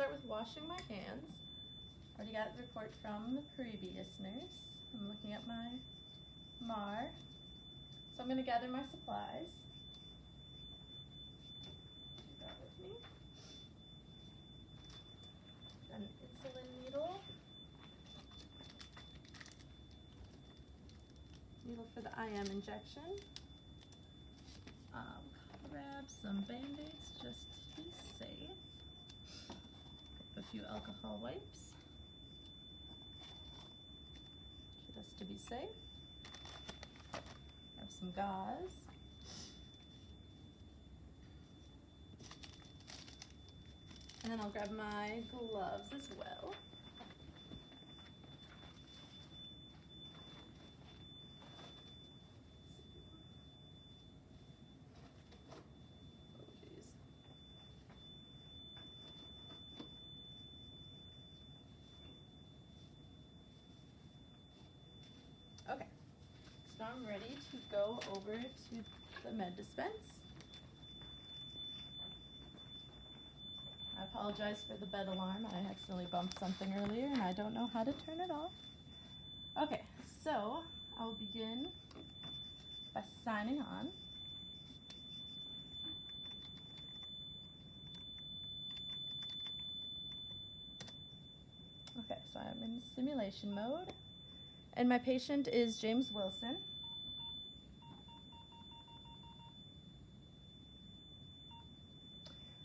start with washing my hands. Already got the report from the previous nurse. I'm looking at my MAR. So I'm going to gather my supplies. Keep that with me. An insulin needle. Needle for the IM injection. Grab some Band-Aids just to be safe. A few alcohol wipes. Just to be safe. Grab some gauze. And then I'll grab my gloves as well. Okay, so I'm ready to go over to the med dispense. I apologize for the bed alarm. I accidentally bumped something earlier and I don't know how to turn it off. Okay, so I'll begin by signing on. Okay, so I'm in simulation mode. And my patient is James Wilson.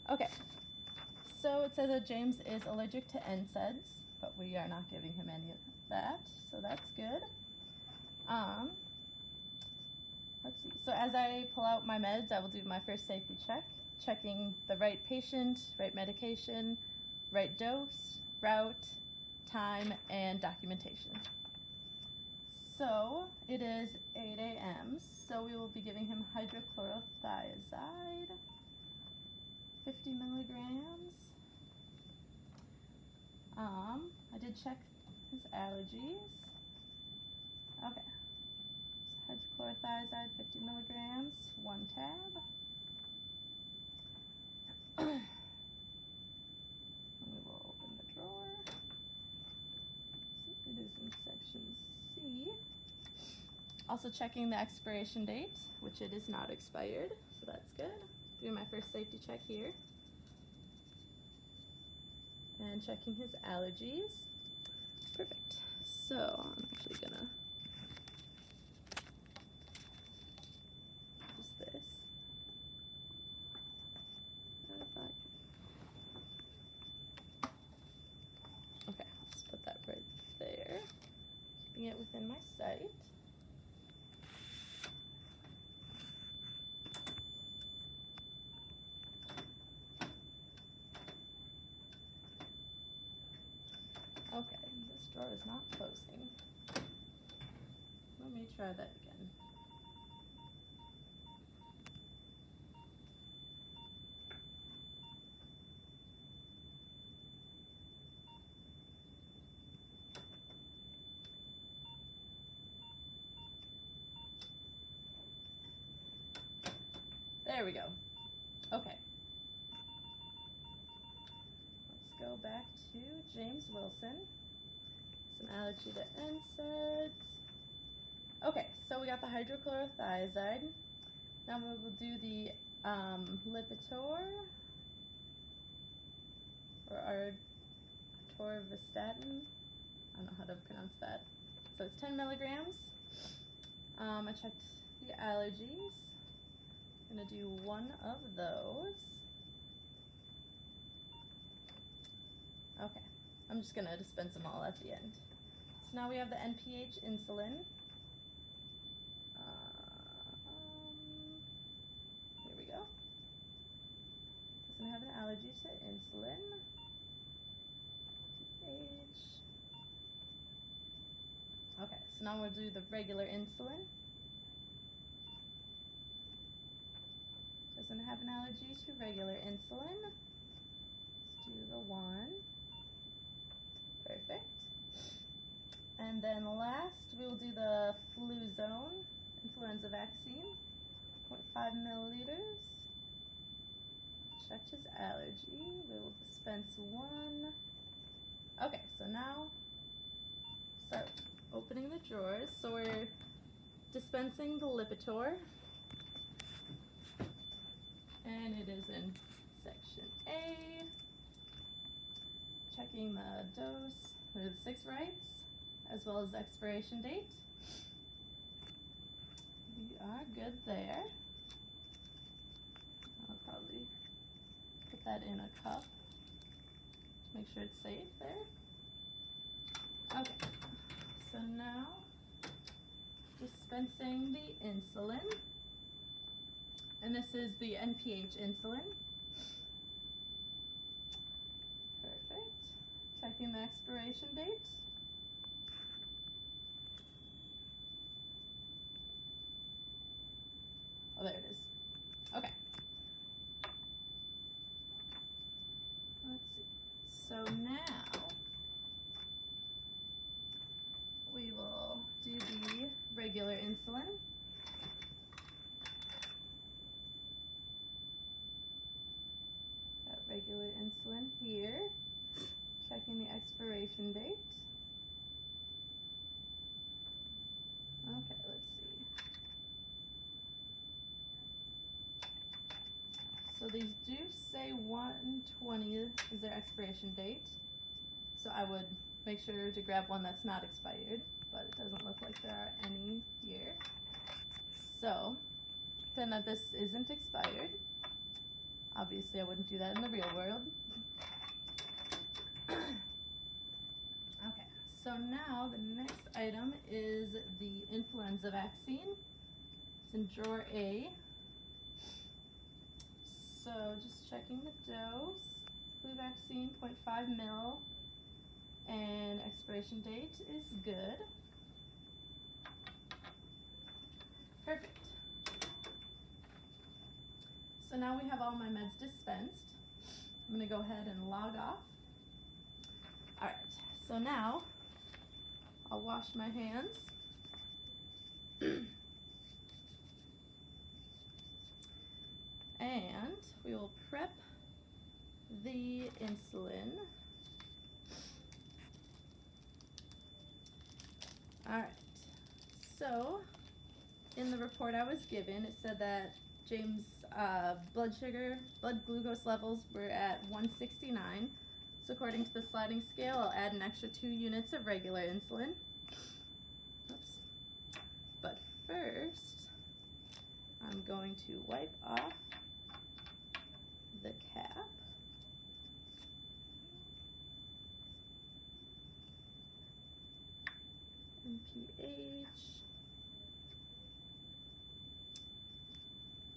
Okay, so it says that James is allergic to NSAIDs, but we are not giving him any of that, so that's good. Let's see, so as I pull out my meds, I will do my first safety check, checking the right patient, right medication, right dose, route, time, and documentation. So it is 8 a.m., so we will be giving him hydrochlorothiazide, 50 milligrams. I did check his allergies. Okay, so hydrochlorothiazide, 50 milligrams, 1 tab. And we will open the drawer. So it is in section C. Also checking the expiration date, which it is not expired, so that's good. Doing my first safety check here. And checking his allergies. Perfect. So I'm actually gonna use this. Okay, just put that right there. Keeping it within my sight. Okay, this drawer is not closing. Let me try that again. There we go. Okay. Let's go back to James Wilson. Some allergy to NSAIDs. Okay, so we got the hydrochlorothiazide. Now we will do the Lipitor or atorvastatin. I don't know how to pronounce that. So it's 10 milligrams. I checked the allergies. I'm gonna do 1 of those. Okay, I'm just gonna dispense them all at the end. So now we have the NPH insulin. Here we go. Doesn't have an allergy to insulin. NPH. Okay, so now we'll do the regular insulin. Doesn't have an allergy to regular insulin. Let's do the 1. Perfect. And then last, we will do the Fluzone influenza vaccine, 0.5 milliliters. Checked his allergy. We will dispense dispense one. Okay, so now start opening the drawers. So we're dispensing the Lipitor, and it is in section A. Checking the dose, there's 6 rights, as well as expiration date. We are good there. I'll probably put that in a cup to make sure it's safe there. Okay, so now dispensing the insulin, and this is the NPH insulin. Perfect. Checking the expiration date. Oh, there it is. Okay. Let's see. So now we will do the regular insulin. Got regular insulin here. Checking the expiration date. Okay, let's see. So these do say 1/20 is their expiration date. So I would make sure to grab one that's not expired, but it doesn't look like there are any here. So, pretend that this isn't expired. Obviously, I wouldn't do that in the real world. Okay, so now the next item is the influenza vaccine. It's in drawer A. So just checking the dose. Flu vaccine, 0.5 ml, and expiration date is good. Perfect. So now we have all my meds dispensed. I'm going to go ahead and log off. All right, so now I'll wash my hands. And we will prep the insulin. All right, so in the report I was given, it said that James' blood glucose levels were at 169. So according to the sliding scale, I'll add an extra 2 units of regular insulin. Oops. But first, I'm going to wipe off the cap. NPH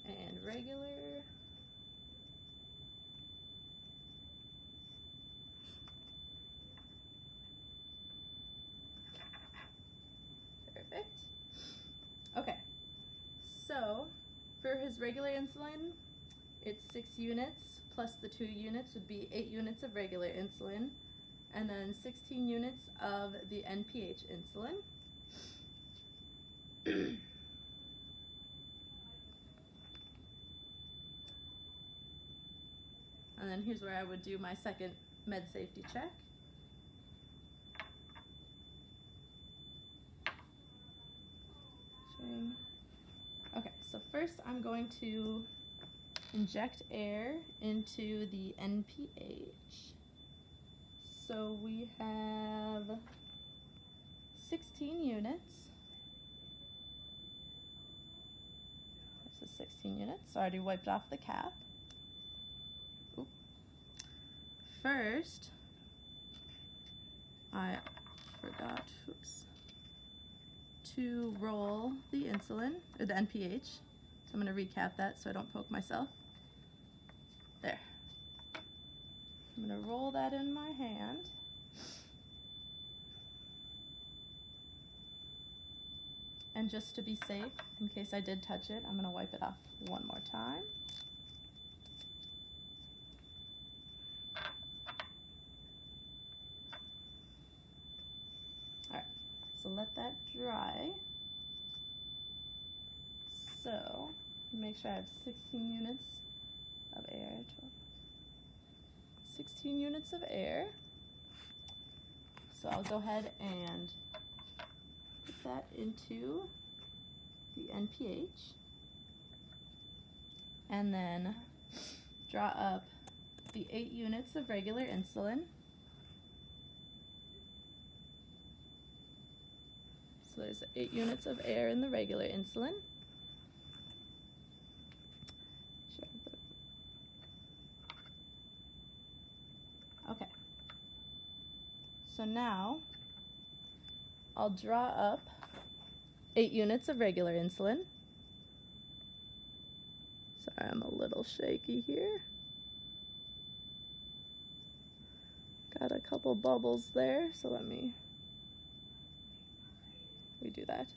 and regular. Perfect. Okay, so for his regular insulin, it's 6 units plus the 2 units would be 8 units of regular insulin, and then 16 units of the NPH insulin. And then here's where I would do my second med safety check. Okay, so first I'm going to inject air into the NPH. So we have 16 units. This is 16 units. So I already wiped off the cap. Oop. First, I forgot, to roll the insulin, or the NPH. So I'm going to recap that so I don't poke myself. There. I'm going to roll that in my hand. And just to be safe, in case I did touch it, I'm going to wipe it off one more time. Alright, so let that dry. So, make sure I have 16 units of air. 16 units of air. So I'll go ahead and put that into the NPH. And then draw up the 8 units of regular insulin. So there's 8 units of air in the regular insulin. Okay. So now I'll draw up 8 units of regular insulin. Sorry, I'm a little shaky here. Got a couple bubbles there, so let me redo that.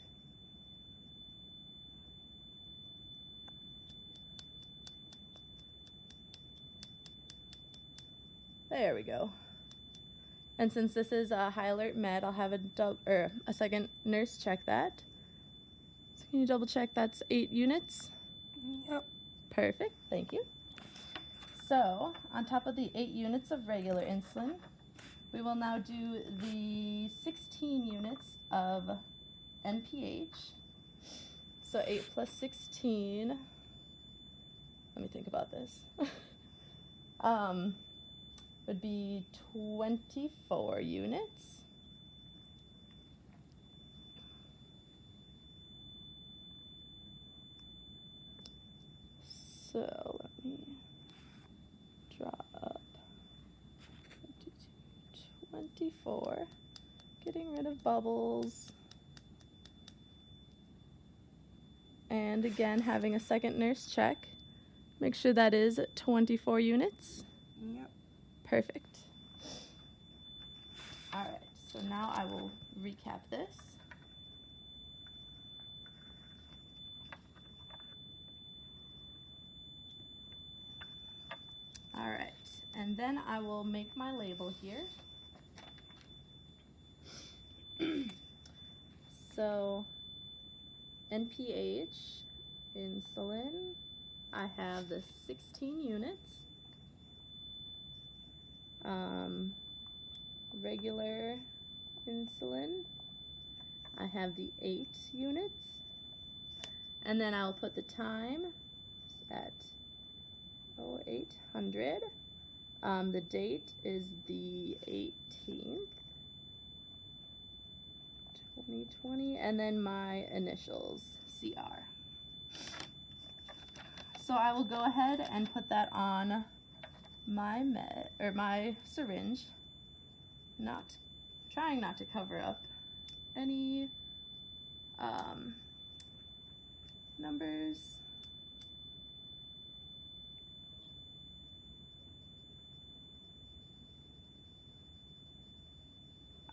There we go. And since this is a high alert med, I'll have a second nurse check that. So can you double check that's 8 units? Yep. Perfect, thank you. So on top of the 8 units of regular insulin, we will now do the 16 units of NPH. So 8 plus 16, let me think about this. Would be 24 units. So let me draw up 24, getting rid of bubbles. And again, having a second nurse check. Make sure that is 24 units. Yep. Perfect. All right, so now I will recap this. All right, and then I will make my label here. So, NPH, insulin, I have the 16 units. Regular insulin, I have the 8 units. And then I'll put the time at 0800. The date is the 18th, 2020, and then my initials, CR. So I will go ahead and put that on my syringe. Trying not to cover up any numbers.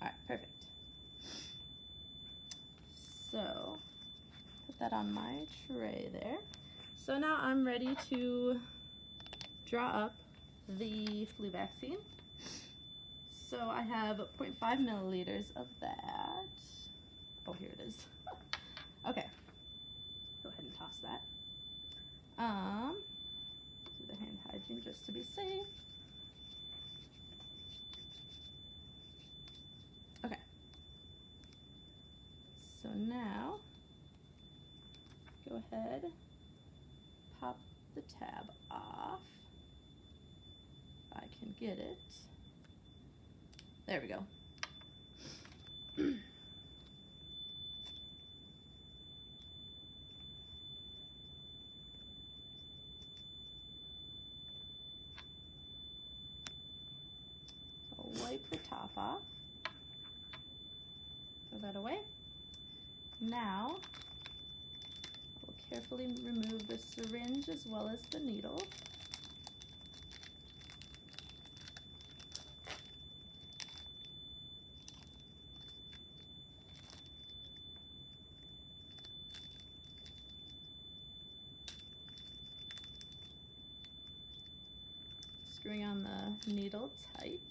All right, perfect. So put that on my tray there. So now I'm ready to draw up the flu vaccine. So I have 0.5 milliliters of that. Oh, here it is. Okay, go ahead and toss that. Do the hand hygiene just to be safe. Okay. So now, go ahead, pop the tab off. If I can get it. There we go. I'll wipe the top off. Throw that away. Now, I will carefully remove the syringe as well as the needle. Screwing on the needle tight.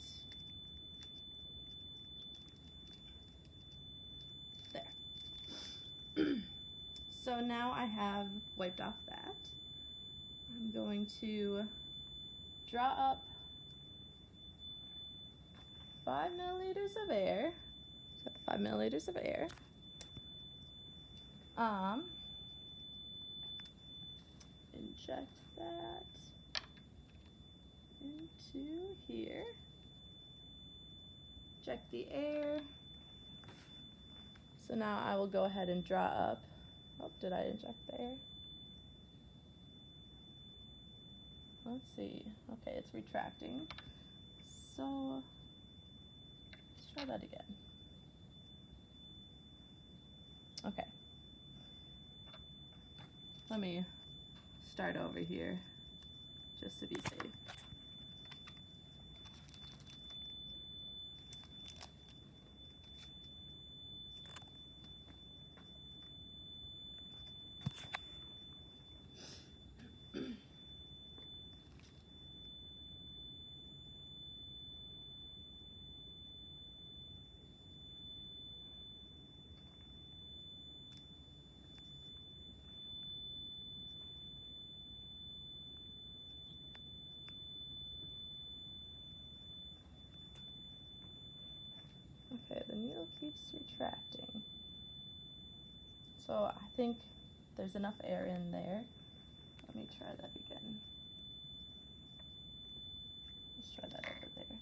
There. So now I have wiped off that. I'm going to draw up 5 milliliters of air. Got the 5 milliliters of air. Inject that into here. Inject the air. So now I will go ahead and draw up. Oh, did I inject the air? Let's see. Okay, it's retracting. So let's try that again. Okay. Let me start over here just to be safe. Okay, the needle keeps retracting. So I think there's enough air in there. Let me try that again. Let's try that over there.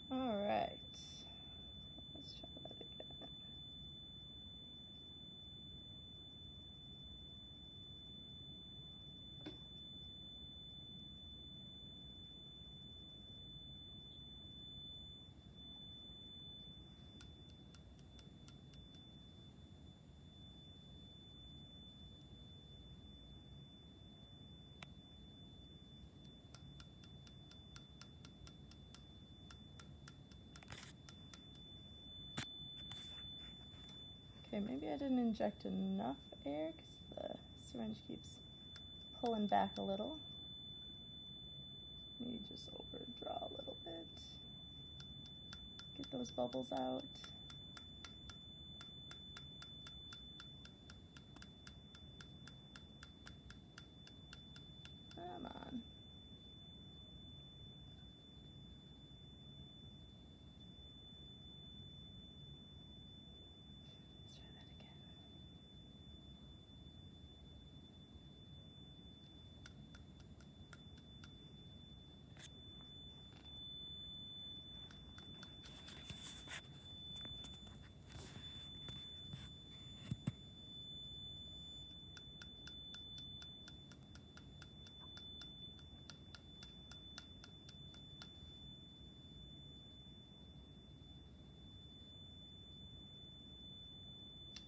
All right, let's try that again. Okay, maybe I didn't inject enough air because the syringe keeps pulling back a little. Maybe just overdraw a little bit. Get those bubbles out. Come on. Let's try that again.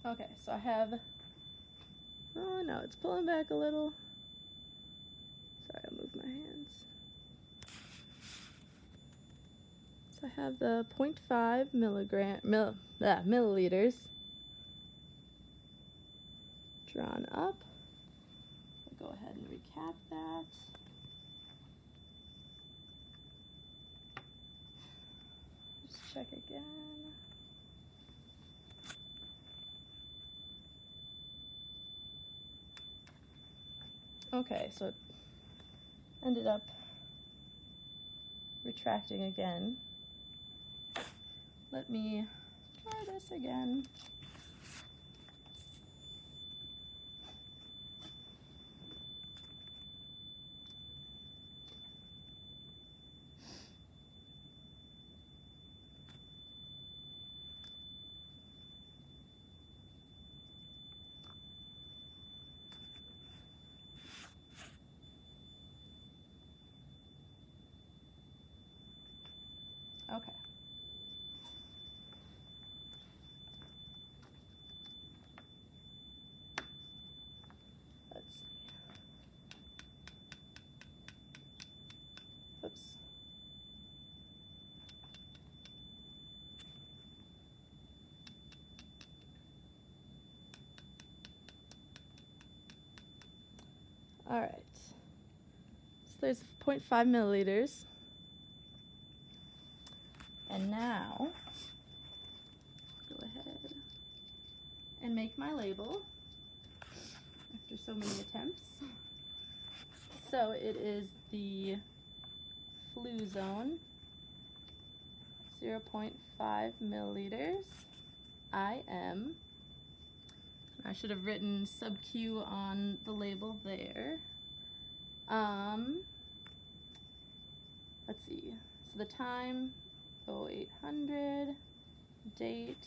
Okay, so I have, oh no, it's pulling back a little. Sorry, I'll move my hands. So I have the 0.5 milliliters drawn up. I'll go ahead and recap that. Just check again. Okay, so it ended up retracting again. Let me try this again. Okay. Let's see. All right. So there's 0.5 milliliters. And now, go ahead and make my label after so many attempts. So it is the Flu Zone, 0.5 milliliters, IM. I should have written sub-Q on the label there. Let's see, so the time, 0800, date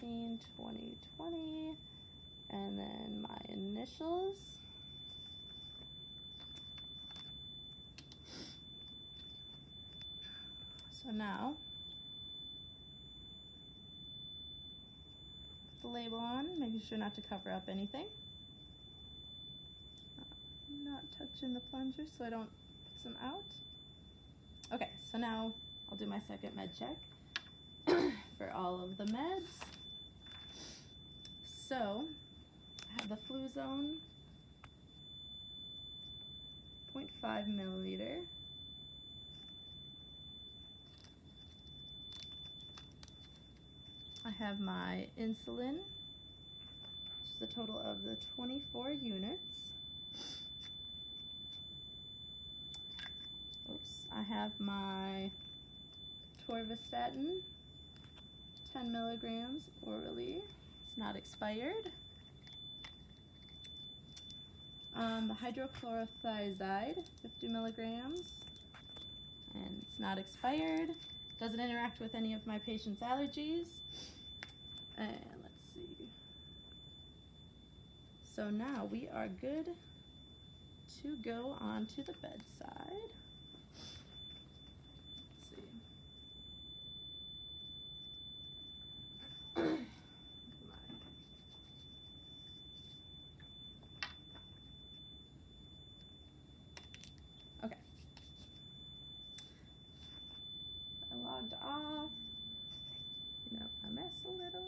2/18/2020, and then my initials. So now, put the label on, making sure not to cover up anything. I'm not touching the plunger so I don't pick some out. Okay, so now I'll do my second med check for all of the meds. So I have the Flu Zone, 0.5 milliliter. I have my insulin, which is the total of the 24 units. Oops, I have my atorvastatin, 10 milligrams orally. It's not expired. The hydrochlorothiazide, 50 milligrams, and it's not expired. Doesn't interact with any of my patient's allergies. And let's see. So now we are good to go on to the bedside. Let's see. Okay. I logged off. Clean up my mess a little.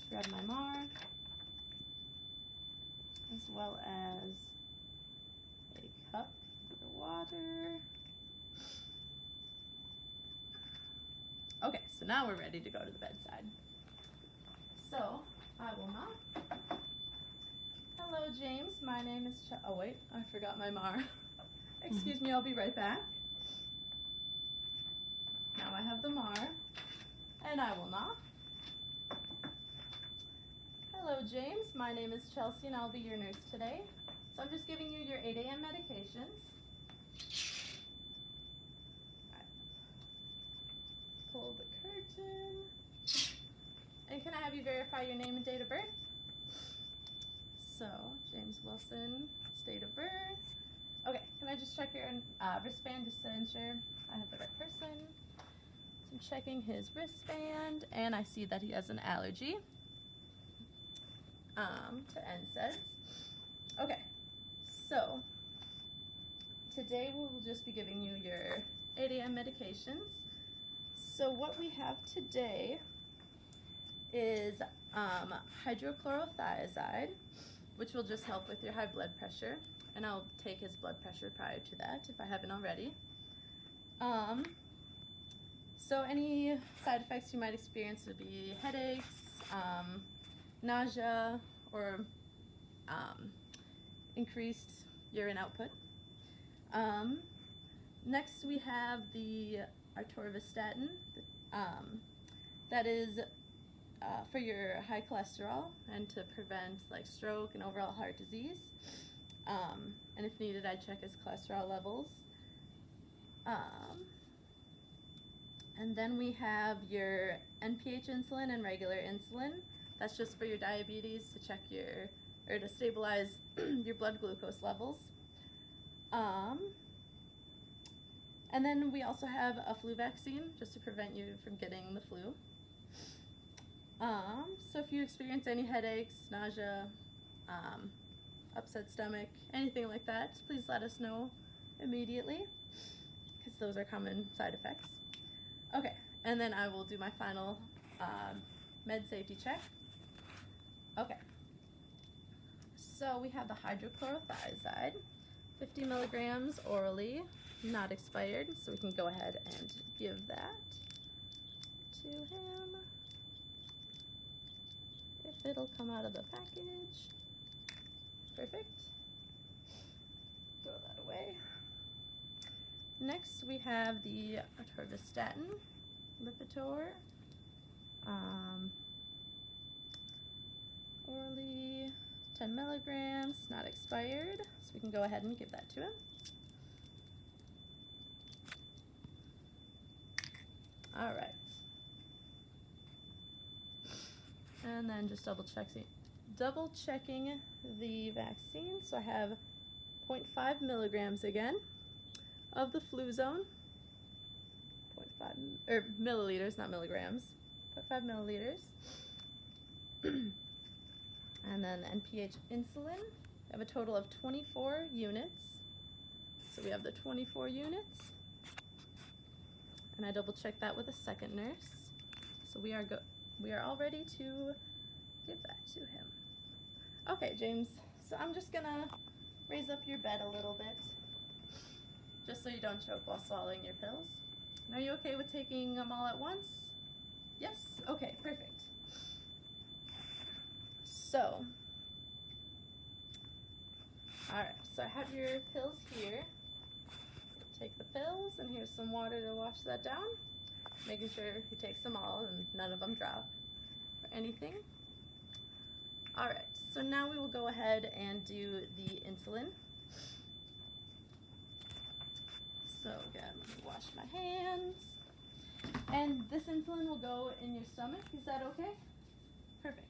Grab my mark, as well as a cup for the water. Okay, so now we're ready to go to the bedside. So I will knock. Hello, James. My name is oh wait, I forgot my MAR. Excuse me, I'll be right back. Now I have the MAR, and I will knock. Hello, James. My name is Chelsea, and I'll be your nurse today. So I'm just giving you your 8 a.m. medications. Right. Pull the curtain. And can I have you verify your name and date of birth? So, James Wilson, date of birth. Okay, can I just check your wristband just to ensure I have the right person? So I'm checking his wristband, and I see that he has an allergy to NSAIDs. Okay, so today we'll just be giving you your 8 a.m. medications. So what we have today is hydrochlorothiazide, which will just help with your high blood pressure, and I'll take his blood pressure prior to that if I haven't already. So any side effects you might experience would be headaches, nausea, or increased urine output. Next we have the atorvastatin. That is for your high cholesterol and to prevent like stroke and overall heart disease. And if needed, I'd check his cholesterol levels. And then we have your NPH insulin and regular insulin. That's just for your diabetes, to check your, or to stabilize your blood glucose levels. And then we also have a flu vaccine, just to prevent you from getting the flu. So if you experience any headaches, nausea, upset stomach, anything like that, please let us know immediately, because those are common side effects. Okay, and then I will do my final med safety check. Okay, So we have the hydrochlorothiazide, 50 milligrams orally, not expired, so we can go ahead and give that to him. If it'll come out of the package. Perfect. Throw that away. Next we have the atorvastatin, Lipitor, orally, 10 milligrams, not expired, so we can go ahead and give that to him. All right. And then just double checking the vaccine. So I have 0.5 milligrams again of the Fluzone. 0.5 or milliliters, not milligrams. 0.5 milliliters. And then NPH insulin. I have a total of 24 units. So we have the 24 units. And I double checked that with a second nurse. So we are all ready to give that to him. Okay, James, so I'm just gonna raise up your bed a little bit, just so you don't choke while swallowing your pills. And are you okay with taking them all at once? Yes? Okay, perfect. So, alright, so I have your pills here. Take the pills, and here's some water to wash that down, making sure he takes them all and none of them drop or anything. Alright, so now we will go ahead and do the insulin. So again, let me wash my hands. And this insulin will go in your stomach, is that okay? Perfect.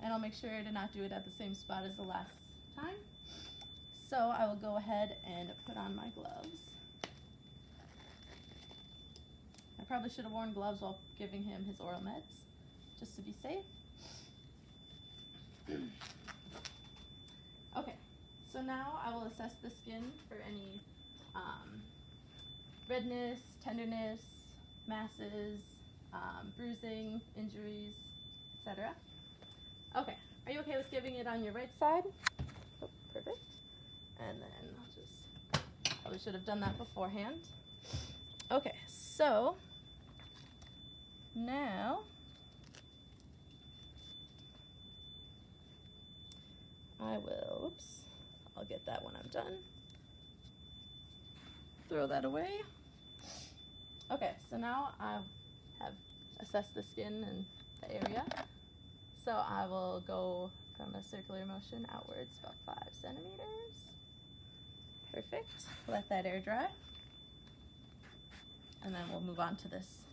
And I'll make sure to not do it at the same spot as the last time. So I will go ahead and put on my gloves. I probably should have worn gloves while giving him his oral meds, just to be safe. Okay, so now I will assess the skin for any redness, tenderness, masses, bruising, injuries, etc. Okay, are you okay with giving it on your right side? Oh, perfect. And then I'll just, probably should have done that beforehand. Okay, so now I will, oops, I'll get that when I'm done. Throw that away. Okay, so now I have assessed the skin and the area. So I will go from a circular motion outwards about 5 centimeters. Perfect. Let that air dry. And then we'll move on to this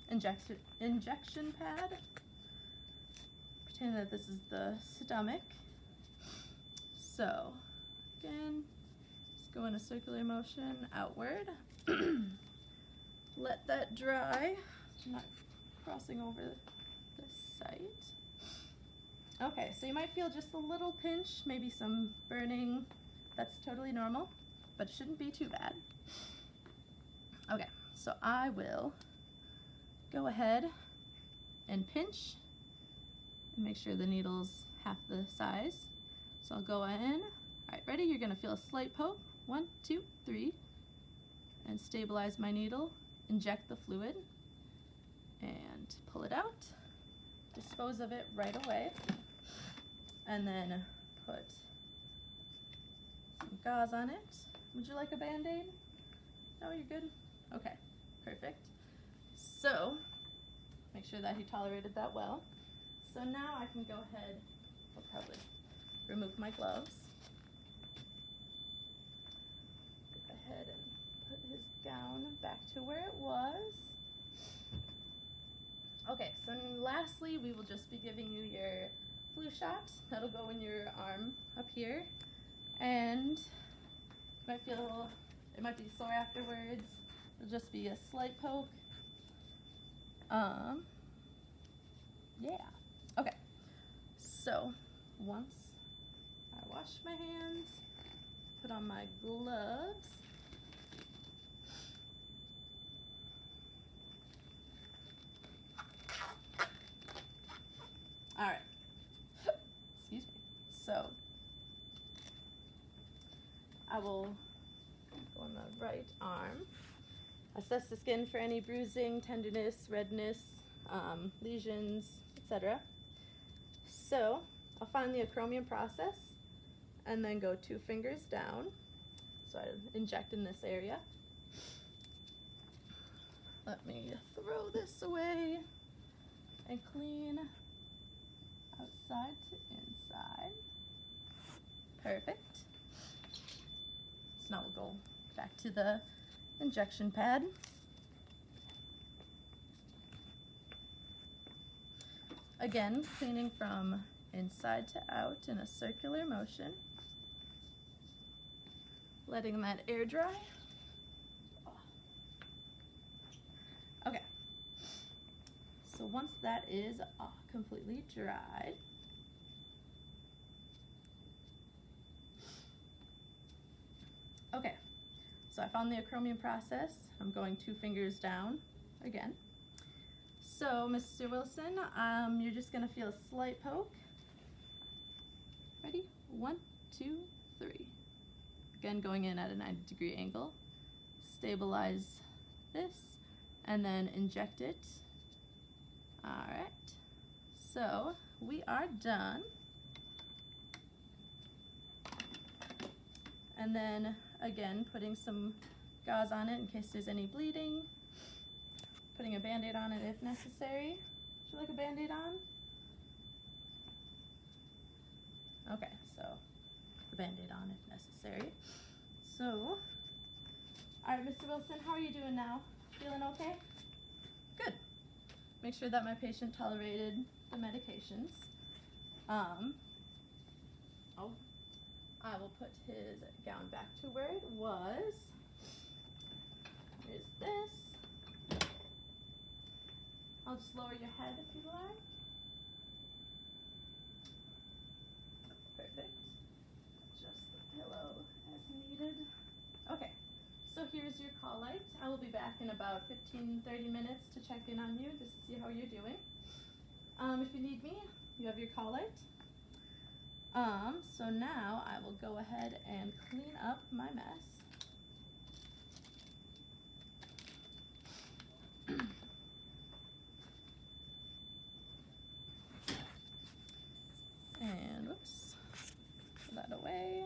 injection pad. Pretend that this is the stomach. So again, just go in a circular motion outward. Let that dry. I'm not crossing over this site. Okay, so you might feel just a little pinch, maybe some burning. That's totally normal, but it shouldn't be too bad. Okay, so I will go ahead and pinch and make sure the needle's half the size. So I'll go in. All right, ready? You're gonna feel a slight poke. 1, 2, 3. And stabilize my needle. Inject the fluid and pull it out. Dispose of it right away. And then put some gauze on it. Would you like a Band-Aid? No, you're good? Okay, perfect. So, make sure that he tolerated that well. So now I can go ahead, I'll probably remove my gloves. Go ahead and put his gown back to where it was. Okay, so lastly, we will just be giving you your flu shot. That'll go in your arm up here. And you might feel, it might be sore afterwards. It'll just be a slight poke. Yeah. Okay. So once I wash my hands, put on my gloves. All right. Excuse me. So I will go on the right arm. Assess the skin for any bruising, tenderness, redness, lesions, etc. So I'll find the acromion process and then go 2 fingers down. So I inject in this area. Let me throw this away and clean outside to inside. Perfect. So now we'll go back to the injection pad. Again, cleaning from inside to out in a circular motion. Letting that air dry. Okay. So once that is completely dried, okay, so I found the acromion process. I'm going 2 fingers down again. So, Mr. Wilson, you're just gonna feel a slight poke. Ready? 1, 2, 3. Again, going in at a 90-degree angle. Stabilize this, and then inject it. All right, so we are done. And then again, putting some gauze on it in case there's any bleeding. Putting a Band-Aid on it if necessary. Would you like a Band-Aid on? Okay, so the Band-Aid on if necessary. So, all right, Mr. Wilson, how are you doing now? Feeling okay? Good. Make sure that my patient tolerated the medications. I will put his gown back to where it was. Here's this. I'll just lower your head if you like. Perfect. Adjust the pillow as needed. Okay, so here's your call light. I will be back in about 15-30 minutes to check in on you just to see how you're doing. If you need me, you have your call light. So now I will go ahead and clean up my mess. And whoops, put that away.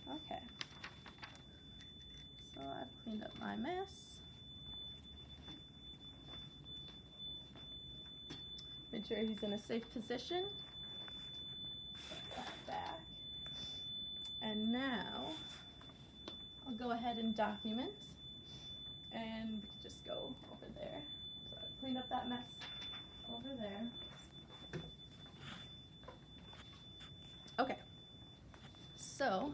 Okay, so I've cleaned up my mess. Make sure he's in a safe position. Put that back. And now I'll go ahead and document, and we can just go over there. So I've cleaned up that mess over there. Okay, so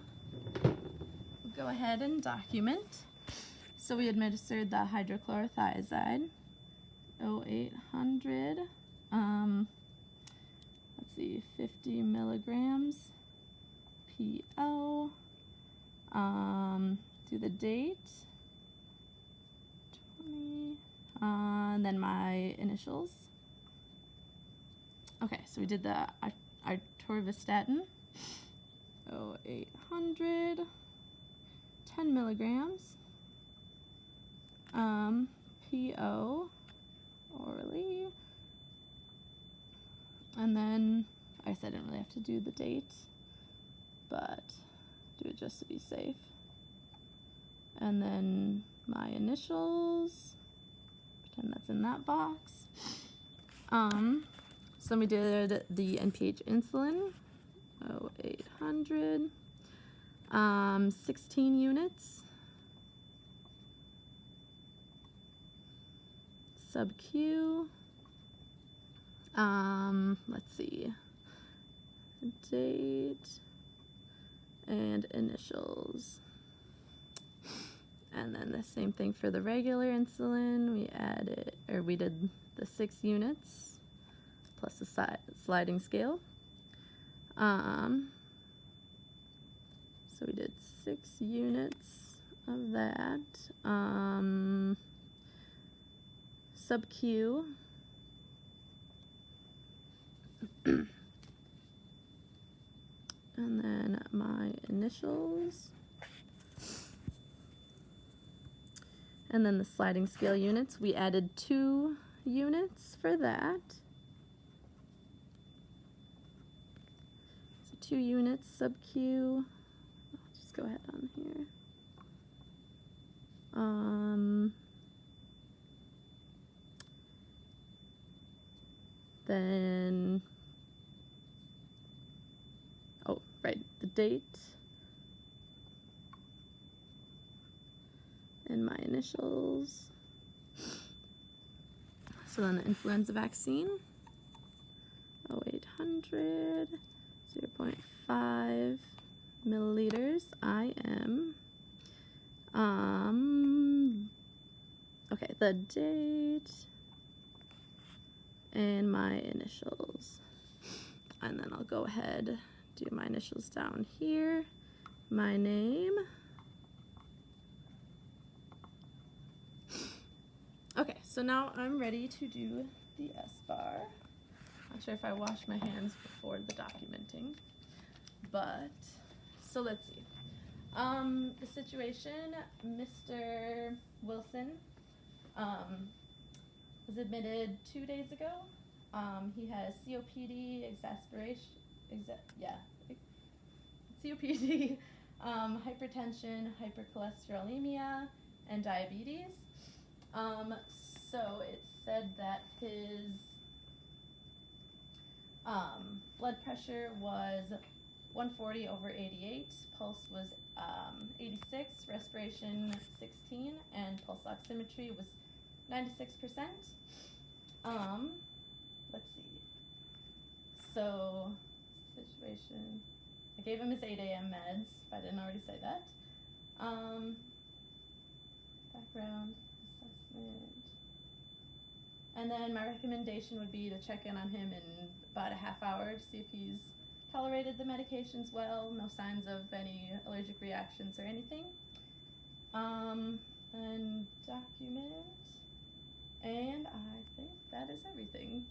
we'll go ahead and document. So we administered the hydrochlorothiazide, 0800, let's see, 50 milligrams, PO, do the date, 20, and then my initials. Okay, so we did the atorvastatin, 0800, 10 milligrams, PO, orally, and then I guess I didn't really have to do the date, but do it just to be safe. And then my initials, pretend that's in that box. So we did the NPH insulin, 0800, 16 units, sub-Q, let's see, date, and initials. And then the same thing for the regular insulin, we did the 6 units, plus the sliding scale. So we did 6 units of that. Sub-Q. And then my initials. And then the sliding scale units, we added 2 units for that. So 2 units, sub-Q. I'll just go ahead on here. Then, oh, right, the date. And my initials. So then the influenza vaccine, 0800, 0.5 milliliters, IM. Okay, the date and my initials. And then I'll go ahead, do my initials down here, my name. Okay, so now I'm ready to do the S-bar. Not sure if I washed my hands before the documenting, but, so let's see. The situation, Mr. Wilson was admitted 2 days ago. He has COPD, COPD, hypertension, hypercholesterolemia, and diabetes. So it said that his blood pressure was 140 over 88, pulse was 86, respiration 16, and pulse oximetry was 96%. Let's see. So, situation, I gave him his 8 a.m. meds, if I didn't already say that. Background assessment. And then my recommendation would be to check in on him in about a half hour to see if he's tolerated the medications well, no signs of any allergic reactions or anything. And document. And I think that is everything.